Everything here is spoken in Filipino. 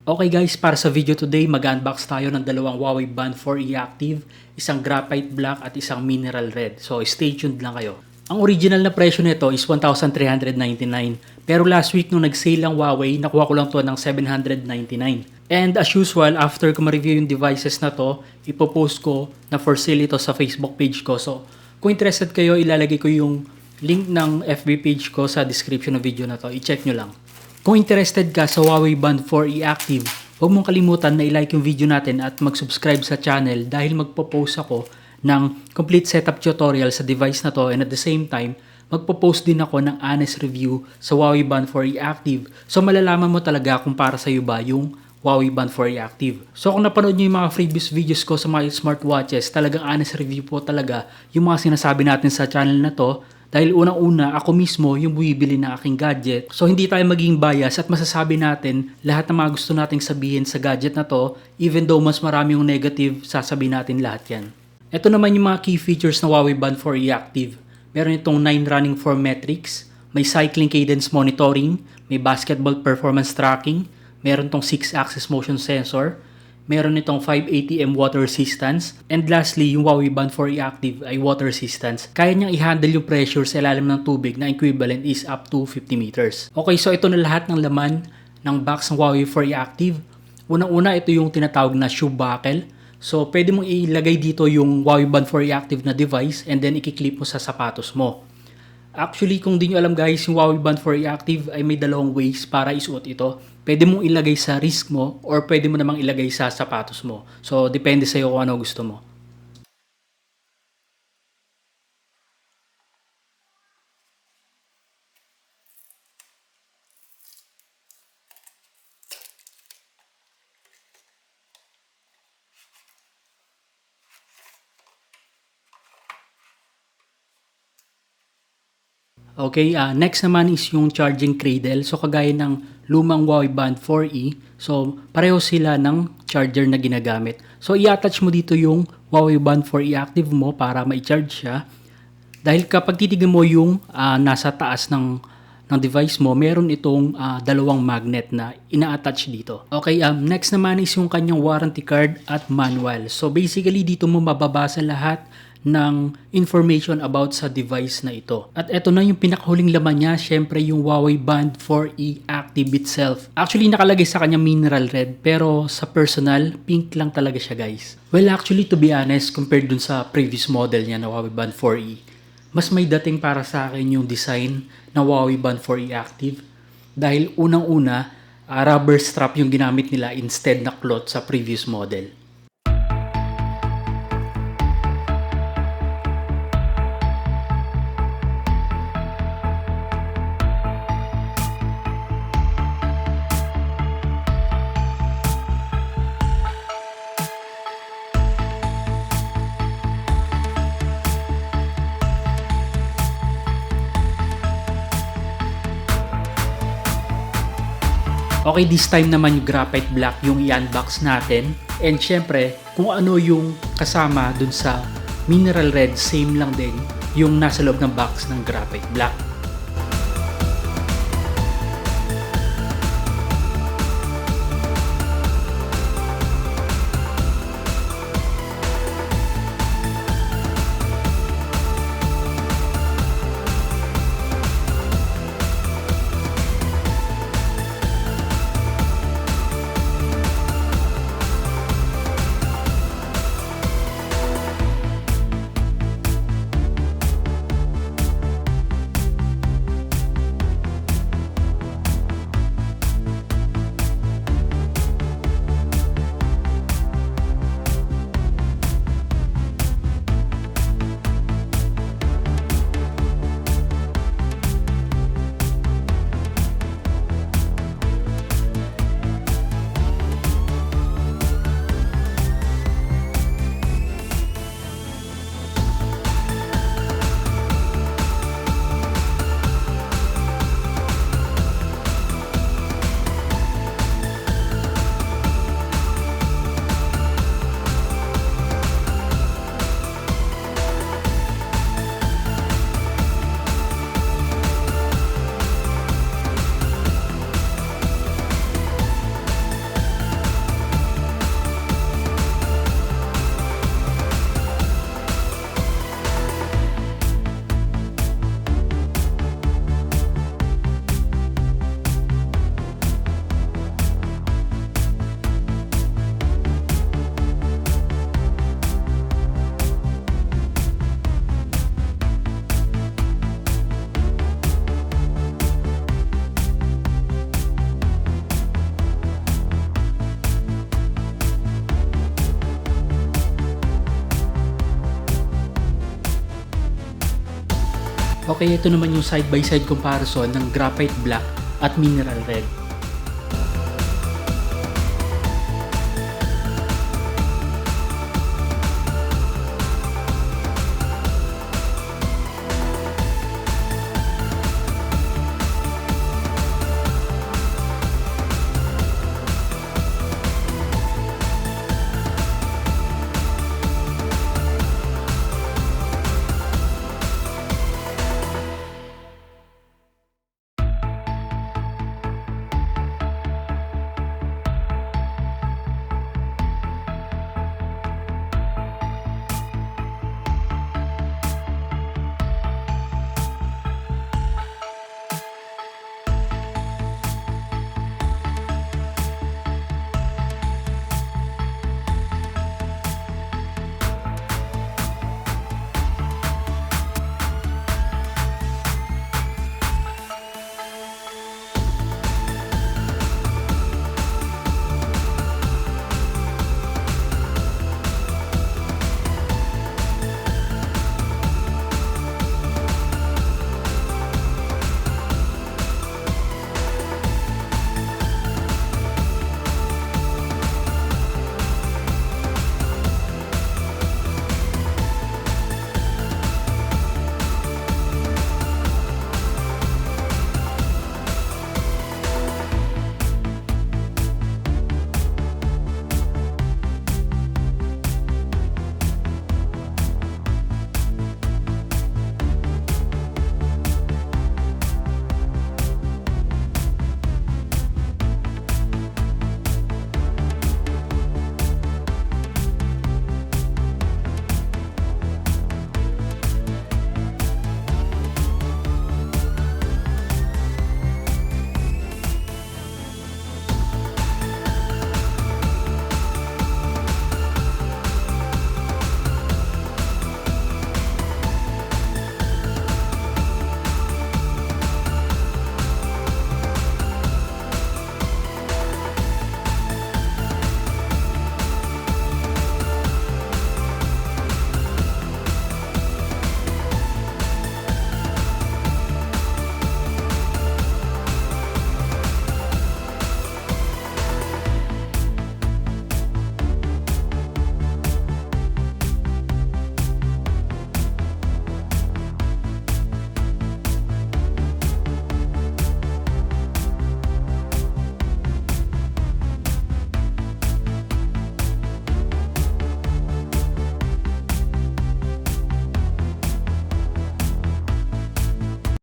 Okay guys, para sa video today, mag-unbox tayo ng dalawang Huawei Band 4e Active, isang graphite black at isang mineral red. So stay tuned lang kayo. Ang original na presyo nito is 1,399. Pero last week nung nag-sale ang Huawei, nakuha ko lang to ng 799. And as usual, after ko ma-review yung devices na to, ipopost ko na for sale ito sa Facebook page ko. So kung interested kayo, ilalagay ko yung link ng FB page ko sa description ng video na to. I-check nyo lang. Kung interested ka sa Huawei Band 4e Active, huwag mong kalimutan na i-like yung video natin at mag-subscribe sa channel dahil magpo-post ako ng complete setup tutorial sa device na to, and at the same time, magpo-post din ako ng honest review sa Huawei Band 4e Active. So malalaman mo talaga kung para sa'yo ba yung Huawei Band 4e Active. So kung napanood nyo yung mga previous videos ko sa mga smartwatches, talagang honest review po talaga yung mga sinasabi natin sa channel na to. Dahil unang-una, ako mismo yung bumibili ng aking gadget. So hindi tayo maging bias at masasabi natin lahat ng mga gusto nating sabihin sa gadget na to, even though mas marami yung negative, sasabihin natin lahat yan. Ito naman yung mga key features ng Huawei Band 4e Active. Meron itong 9 running form metrics, may cycling cadence monitoring, may basketball performance tracking, meron itong 6-axis motion sensor, meron itong 580M water resistance, and lastly, yung Huawei Band 4e Active ay water resistance. Kaya niyang i-handle yung pressure sa ilalim ng tubig na equivalent is up to 50 meters. Okay, so ito na lahat ng laman ng box ng Huawei 4e Active. Unang-una, ito yung tinatawag na shoe buckle. So, pwede mong ilagay dito yung Huawei Band 4e Active na device and then ikiklip mo sa sapatos mo. Actually, kung di nyo alam guys, yung Huawei Band 4e Active ay may dalawang ways para isuot ito. Pwede mong ilagay sa wrist mo or pwede mo namang ilagay sa sapatos mo. So, depende sa'yo kung ano gusto mo. Okay, next naman is yung charging cradle. So, kagaya ng lumang Huawei Band 4e, so pareho sila ng charger na ginagamit. So, i-attach mo dito yung Huawei Band 4e Active mo para ma-charge siya. Dahil kapag titignan mo yung nasa taas ng device mo, meron itong dalawang magnet na ina-attach dito. Okay, next naman is yung kanyang warranty card at manual. So, basically, dito mo mababasa lahat ng information about sa device na ito. At eto na yung pinakahuling laman niya, syempre yung Huawei Band 4e Active itself. Actually, nakalagay sa kanya mineral red, pero sa personal, pink lang talaga siya guys. Well, actually, to be honest, compared dun sa previous model niya na Huawei Band 4e, mas may dating para sa akin yung design na Huawei Band 4e Active. Dahil unang-una, rubber strap yung ginamit nila instead na cloth sa previous model. Okay, this time naman yung graphite black yung i-unbox natin. And syempre, kung ano yung kasama dun sa mineral red, same lang din yung nasa loob ng box ng graphite black. Okay, ito naman yung side by side comparison ng graphite black at mineral red.